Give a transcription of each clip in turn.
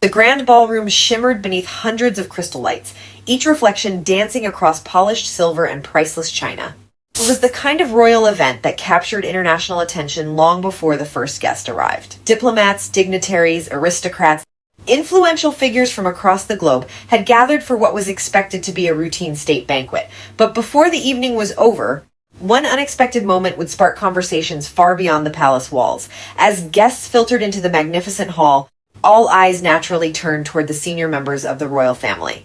The grand ballroom shimmered beneath hundreds of crystal lights, each reflection dancing across polished silver and priceless china. It was the kind of royal event that captured international attention long before the first guest arrived. Diplomats, dignitaries, aristocrats, influential figures from across the globe had gathered for what was expected to be a routine state banquet. But before the evening was over, one unexpected moment would spark conversations far beyond the palace walls. As guests filtered into the magnificent hall, all eyes naturally turned toward the senior members of the royal family.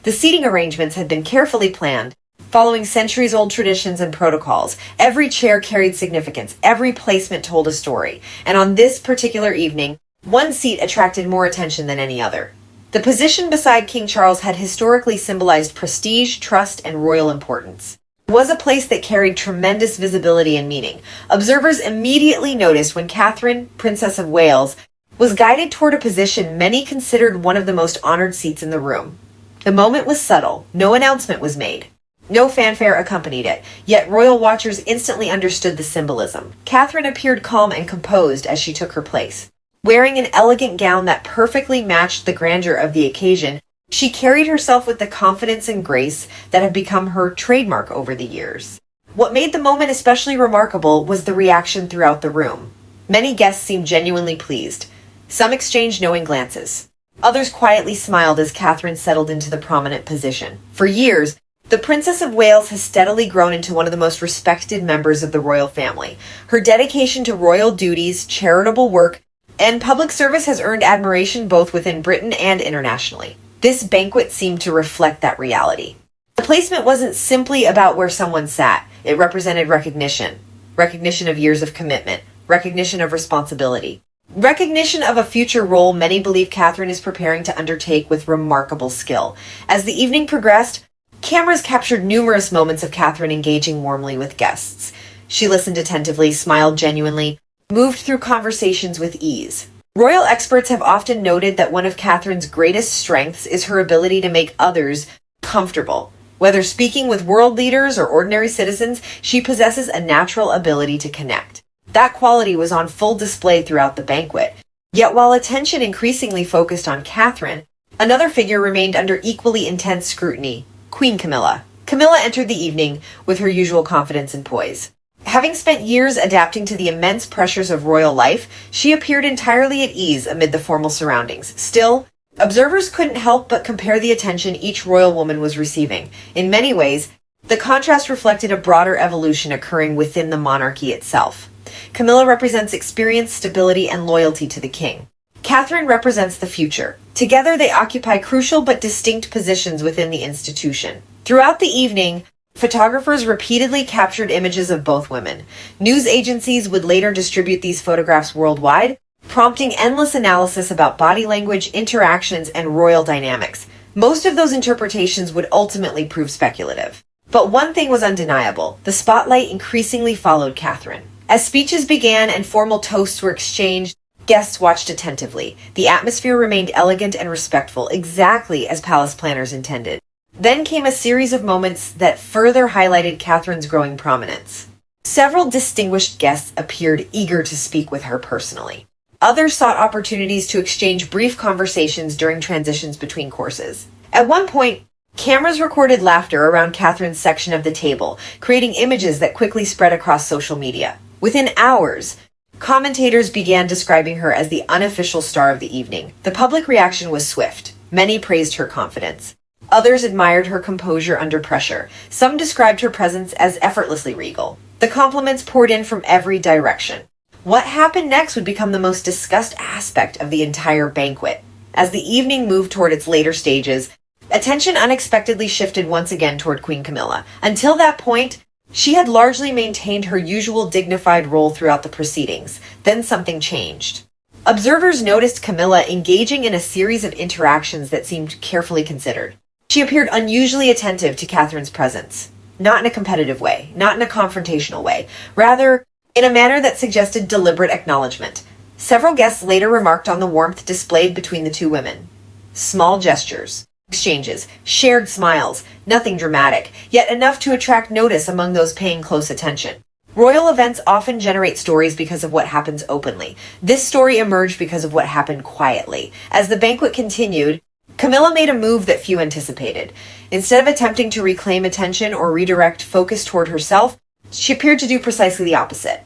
The seating arrangements had been carefully planned, following centuries-old traditions and protocols. Every chair carried significance, every placement told a story, and on this particular evening, one seat attracted more attention than any other. The position beside King Charles had historically symbolized prestige, trust, and royal importance. It was a place that carried tremendous visibility and meaning. Observers immediately noticed when Catherine, Princess of Wales, was guided toward a position many considered one of the most honored seats in the room. The moment was subtle. No announcement was made. No fanfare accompanied it, yet royal watchers instantly understood the symbolism. Catherine appeared calm and composed as she took her place. Wearing an elegant gown that perfectly matched the grandeur of the occasion, she carried herself with the confidence and grace that have become her trademark over the years. What made the moment especially remarkable was the reaction throughout the room. Many guests seemed genuinely pleased. Some exchanged knowing glances. Others quietly smiled as Catherine settled into the prominent position. For years, the Princess of Wales has steadily grown into one of the most respected members of the royal family. Her dedication to royal duties, charitable work, and public service has earned admiration both within Britain and internationally. This banquet seemed to reflect that reality. The placement wasn't simply about where someone sat. It represented recognition. Recognition of years of commitment. Recognition of responsibility. Recognition of a future role many believe Catherine is preparing to undertake with remarkable skill. As the evening progressed, cameras captured numerous moments of Catherine engaging warmly with guests. She listened attentively, smiled genuinely, moved through conversations with ease. Royal experts have often noted that one of Catherine's greatest strengths is her ability to make others comfortable. Whether speaking with world leaders or ordinary citizens, she possesses a natural ability to connect. That quality was on full display throughout the banquet. Yet while attention increasingly focused on Catherine, another figure remained under equally intense scrutiny: Queen Camilla. Camilla entered the evening with her usual confidence and poise. Having spent years adapting to the immense pressures of royal life, she appeared entirely at ease amid the formal surroundings. Still, observers couldn't help but compare the attention each royal woman was receiving. In many ways, the contrast reflected a broader evolution occurring within the monarchy itself. Camilla represents experience, stability, and loyalty to the king. Catherine represents the future. Together, they occupy crucial but distinct positions within the institution. Throughout the evening, photographers repeatedly captured images of both women. News agencies would later distribute these photographs worldwide, prompting endless analysis about body language, interactions, and royal dynamics. Most of those interpretations would ultimately prove speculative. But one thing was undeniable: the spotlight increasingly followed Catherine. As speeches began and formal toasts were exchanged, guests watched attentively. The atmosphere remained elegant and respectful, exactly as palace planners intended. Then came a series of moments that further highlighted Catherine's growing prominence. Several distinguished guests appeared eager to speak with her personally. Others sought opportunities to exchange brief conversations during transitions between courses. At one point, cameras recorded laughter around Catherine's section of the table, creating images that quickly spread across social media. Within hours, commentators began describing her as the unofficial star of the evening. The public reaction was swift. Many praised her confidence. Others admired her composure under pressure. Some described her presence as effortlessly regal. The compliments poured in from every direction. What happened next would become the most discussed aspect of the entire banquet. As the evening moved toward its later stages, attention unexpectedly shifted once again toward Queen Camilla. Until that point, she had largely maintained her usual dignified role throughout the proceedings. Then something changed. Observers noticed Camilla engaging in a series of interactions that seemed carefully considered. She appeared unusually attentive to Catherine's presence, not in a competitive way, not in a confrontational way, rather in a manner that suggested deliberate acknowledgement. Several guests later remarked on the warmth displayed between the two women. Small gestures, exchanges, shared smiles, nothing dramatic, yet enough to attract notice among those paying close attention. Royal events often generate stories because of what happens openly. This story emerged because of what happened quietly. As the banquet continued, Camilla made a move that few anticipated. Instead of attempting to reclaim attention or redirect focus toward herself, she appeared to do precisely the opposite.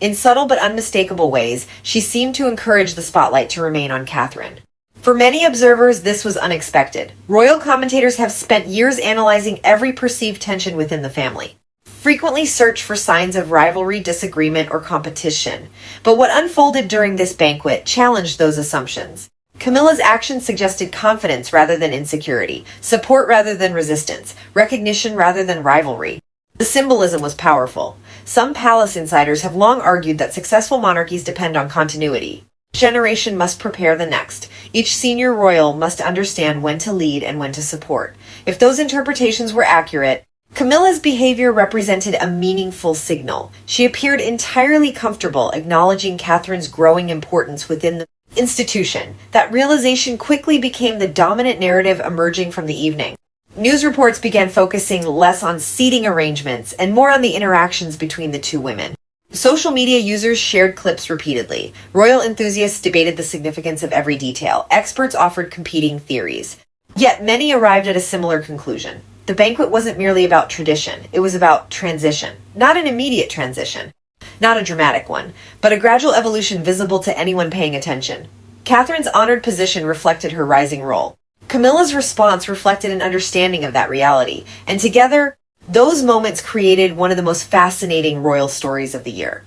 In subtle but unmistakable ways, she seemed to encourage the spotlight to remain on Catherine. For many observers, this was unexpected. Royal commentators have spent years analyzing every perceived tension within the family, frequently search for signs of rivalry, disagreement, or competition. But what unfolded during this banquet challenged those assumptions. Camilla's actions suggested confidence rather than insecurity, support rather than resistance, recognition rather than rivalry. The symbolism was powerful. Some palace insiders have long argued that successful monarchies depend on continuity. Each generation must prepare the next. Each senior royal must understand when to lead and when to support. If those interpretations were accurate, Camilla's behavior represented a meaningful signal. She appeared entirely comfortable acknowledging Catherine's growing importance within the institution. That realization quickly became the dominant narrative emerging from the evening. News reports began focusing less on seating arrangements and more on the interactions between the two women. Social media users shared clips repeatedly. Royal enthusiasts debated the significance of every detail. Experts offered competing theories. Yet many arrived at a similar conclusion. The banquet wasn't merely about tradition, it was about transition. Not an immediate transition, not a dramatic one, but a gradual evolution visible to anyone paying attention. Catherine's honored position reflected her rising role. Camilla's response reflected an understanding of that reality, and together, those moments created one of the most fascinating royal stories of the year.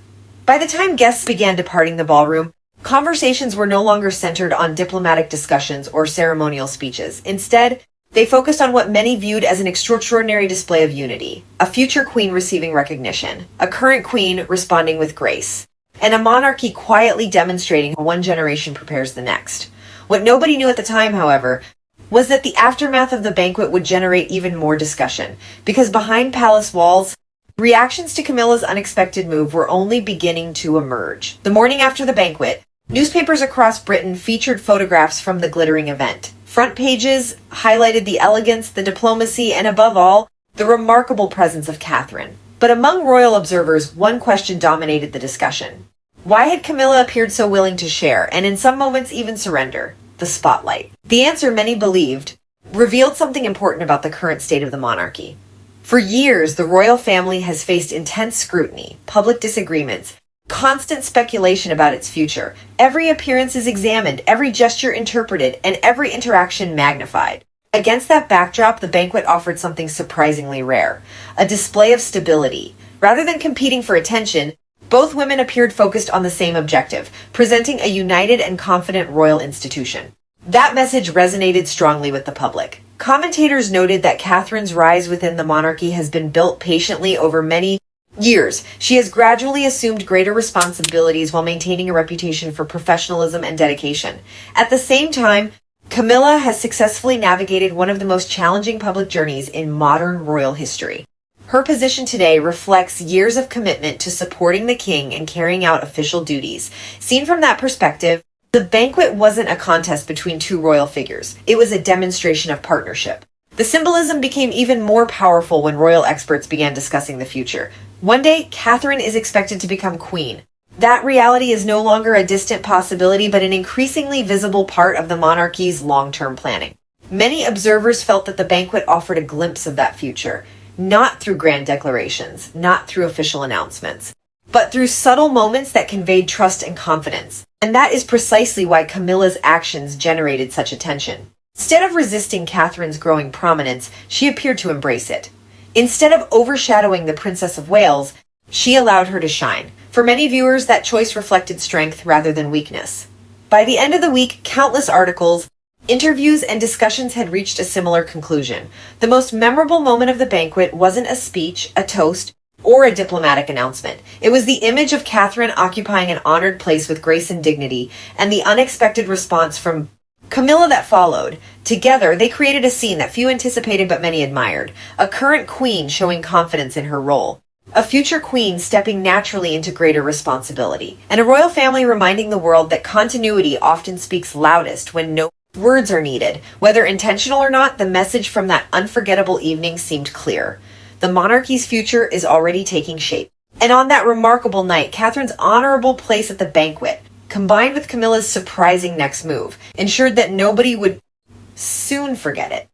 By the time guests began departing the ballroom, conversations were no longer centered on diplomatic discussions or ceremonial speeches. Instead, they focused on what many viewed as an extraordinary display of unity. A future queen receiving recognition, a current queen responding with grace, and a monarchy quietly demonstrating how one generation prepares the next. What nobody knew at the time, however, was that the aftermath of the banquet would generate even more discussion, because behind palace walls, reactions to Camilla's unexpected move were only beginning to emerge. The morning after the banquet, newspapers across Britain featured photographs from the glittering event. Front pages highlighted the elegance, the diplomacy, and above all, the remarkable presence of Catherine. But among royal observers, one question dominated the discussion. Why had Camilla appeared so willing to share, and in some moments even surrender, the spotlight? The answer, many believed, revealed something important about the current state of the monarchy. For years, the royal family has faced intense scrutiny, public disagreements, constant speculation about its future. Every appearance is examined, every gesture interpreted, and every interaction magnified. Against that backdrop, the banquet offered something surprisingly rare, a display of stability. Rather than competing for attention, both women appeared focused on the same objective, presenting a united and confident royal institution. That message resonated strongly with the public. Commentators noted that Catherine's rise within the monarchy has been built patiently over many years. She has gradually assumed greater responsibilities while maintaining a reputation for professionalism and dedication. At the same time, Camilla has successfully navigated one of the most challenging public journeys in modern royal history. Her position today reflects years of commitment to supporting the king and carrying out official duties. Seen from that perspective, the banquet wasn't a contest between two royal figures. It was a demonstration of partnership. The symbolism became even more powerful when royal experts began discussing the future. One day, Catherine is expected to become queen. That reality is no longer a distant possibility, but an increasingly visible part of the monarchy's long-term planning. Many observers felt that the banquet offered a glimpse of that future, not through grand declarations, not through official announcements, but through subtle moments that conveyed trust and confidence. And that is precisely why Camilla's actions generated such attention. Instead of resisting Catherine's growing prominence, she appeared to embrace it. Instead of overshadowing the Princess of Wales, she allowed her to shine. For many viewers, that choice reflected strength rather than weakness. By the end of the week, countless articles, interviews, and discussions had reached a similar conclusion. The most memorable moment of the banquet wasn't a speech, a toast, or a diplomatic announcement. It was the image of Catherine occupying an honored place with grace and dignity, and the unexpected response from Camilla that followed. Together, they created a scene that few anticipated but many admired. A current queen showing confidence in her role. A future queen stepping naturally into greater responsibility. And a royal family reminding the world that continuity often speaks loudest when no words are needed. Whether intentional or not, the message from that unforgettable evening seemed clear. The monarchy's future is already taking shape. And on that remarkable night, Catherine's honorable place at the banquet, combined with Camilla's surprising next move, ensured that nobody would soon forget it.